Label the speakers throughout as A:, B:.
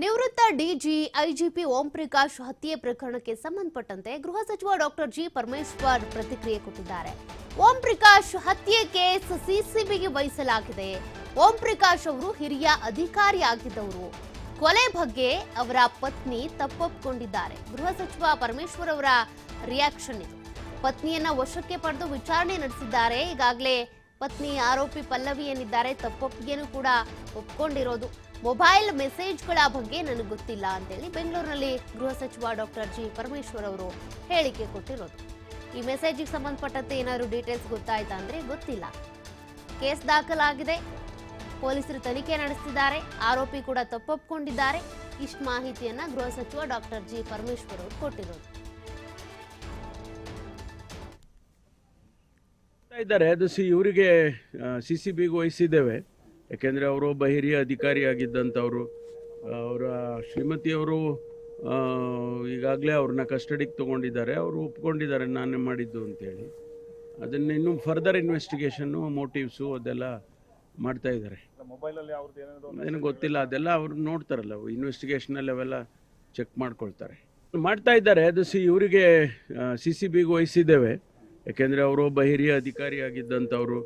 A: ನಿವೃತ್ತ DG IGP Om Prakash ಹತ್ಯೆ ಪ್ರಕರಣಕ್ಕೆ ಸಂಬಂಧಪಟ್ಟಂತೆ ಗೃಹ ಸಚಿವ ಡಾಕ್ಟರ್ ಜಿ ಪರಮೇಶ್ವರ್ ಪ್ರತಿಕ್ರಿಯೆ ಕೊಟ್ಟಿದ್ದಾರೆ. ಓಂ ಪ್ರಕಾಶ್ ಹತ್ಯೆ ಕೇಸ್ ಸಿಸಿಬಿಗೆ ವಹಿಸಲಾಗಿದೆ. ಓಂ ಪ್ರಕಾಶ್ ಅವರು ಹಿರಿಯ ಅಧಿಕಾರಿಯಾಗಿದ್ದವರು. ಕೊಲೆ ಬಗ್ಗೆ ಅವರ ಪತ್ನಿ ತಪ್ಪೊಪ್ಪಿಕೊಂಡಿದ್ದಾರೆ. ಗೃಹ ಸಚಿವ ಪರಮೇಶ್ವರ್ ಅವರ ರಿಯಾಕ್ಷನ್ ಇದು. ಪತ್ನಿಯನ್ನ ವಶಕ್ಕೆ ಪಡೆದು ವಿಚಾರಣೆ ನಡೆಸಿದ್ದಾರೆ. ಈಗಾಗಲೇ ಪತ್ನಿ ಆರೋಪಿ ಪಲ್ಲವಿ ಏನಿದ್ದಾರೆ ತಪ್ಪೊಪ್ಪಿಗೆನೂ ಕೂಡ ಒಪ್ಕೊಂಡಿರೋದು. ಮೊಬೈಲ್ ಮೆಸೇಜ್ಗಳ ಬಗ್ಗೆ ನನಗೆ ಗೊತ್ತಿಲ್ಲ ಅಂತೇಳಿ ಬೆಂಗಳೂರಿನಲ್ಲಿ ಗೃಹ ಸಚಿವ ಡಾಕ್ಟರ್ ಜಿ ಪರಮೇಶ್ವರ್ ಅವರು ಹೇಳಿಕೆ ಕೊಟ್ಟಿರೋದು. ಈ ಮೆಸೇಜಿಗೆ ಸಂಬಂಧಪಟ್ಟಂತೆ ಏನಾದರೂ ಡೀಟೇಲ್ಸ್ ಗೊತ್ತಾಯ್ತಾ ಅಂದ್ರೆ ಗೊತ್ತಿಲ್ಲ. ಕೇಸ್ ದಾಖಲಾಗಿದೆ, ಪೊಲೀಸರು ತನಿಖೆ ನಡೆಸ್ತಿದ್ದಾರೆ, ಆರೋಪಿ ಕೂಡ ತಪ್ಪೊಪ್ಪಿಕೊಂಡಿದ್ದಾರೆ. ಇಷ್ಟು ಮಾಹಿತಿಯನ್ನ ಗೃಹ ಸಚಿವ ಡಾಕ್ಟರ್ ಜಿ ಪರಮೇಶ್ವರ್ ಅವರು ಕೊಟ್ಟಿರೋದು.
B: ಇದ್ದಾರೆ ಅದು ಇವರಿಗೆ ಸಿಸಿಬಿಗೆ ವಹಿಸಿದ್ದೇವೆ. ಯಾಕೆಂದರೆ ಅವರು ಒಬ್ಬ ಹಿರಿಯ ಅಧಿಕಾರಿಯಾಗಿದ್ದಂಥವರು. ಅವರ ಶ್ರೀಮತಿಯವರು ಈಗಾಗಲೇ ಅವ್ರನ್ನ ಕಸ್ಟಡಿಗೆ ತೊಗೊಂಡಿದ್ದಾರೆ. ಅವರು ಒಪ್ಕೊಂಡಿದ್ದಾರೆ ನಾನೇ ಮಾಡಿದ್ದು ಅಂತೇಳಿ. ಅದನ್ನು ಇನ್ನೂ ಫರ್ದರ್ ಇನ್ವೆಸ್ಟಿಗೇಷನ್ನು, ಮೋಟಿವ್ಸು ಅದೆಲ್ಲ ಮಾಡ್ತಾ ಇದ್ದಾರೆ. ಏನು ಗೊತ್ತಿಲ್ಲ, ಅದೆಲ್ಲ ಅವ್ರು ನೋಡ್ತಾರಲ್ಲ, ಇನ್ವೆಸ್ಟಿಗೇಷನಲ್ಲಿ ಅವೆಲ್ಲ ಚೆಕ್ ಮಾಡ್ಕೊಳ್ತಾರೆ, ಮಾಡ್ತಾ ಇದ್ದಾರೆ. ಅದು ಇವರಿಗೆ ಸಿಸಿಬಿಗೆ ವಹಿಸಿದ್ದೇವೆ. ಯಾಕೆಂದರೆ ಅವರು ಒಬ್ಬ ಹಿರಿಯ ಅಧಿಕಾರಿಯಾಗಿದ್ದಂಥವರು.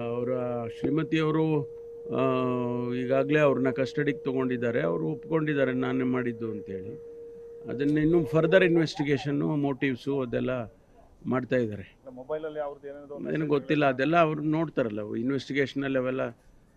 B: ಅವರ ಶ್ರೀಮತಿಯವರು ಈಗಾಗಲೇ ಅವ್ರನ್ನ ಕಸ್ಟಡಿಗೆ ತೊಗೊಂಡಿದ್ದಾರೆ. ಅವರು ಒಪ್ಕೊಂಡಿದ್ದಾರೆ ನಾನೇ ಮಾಡಿದ್ದು ಅಂತೇಳಿ. ಅದನ್ನು ಇನ್ನೂ ಫರ್ದರ್ ಇನ್ವೆಸ್ಟಿಗೇಷನ್ನು, ಮೋಟಿವ್ಸು ಅದೆಲ್ಲ ಮಾಡ್ತಾ ಇದ್ದಾರೆ. ಏನು ಗೊತ್ತಿಲ್ಲ, ಅದೆಲ್ಲ ಅವ್ರು ನೋಡ್ತಾರಲ್ಲ, ಇನ್ವೆಸ್ಟಿಗೇಷನಲ್ಲಿ ಅವೆಲ್ಲ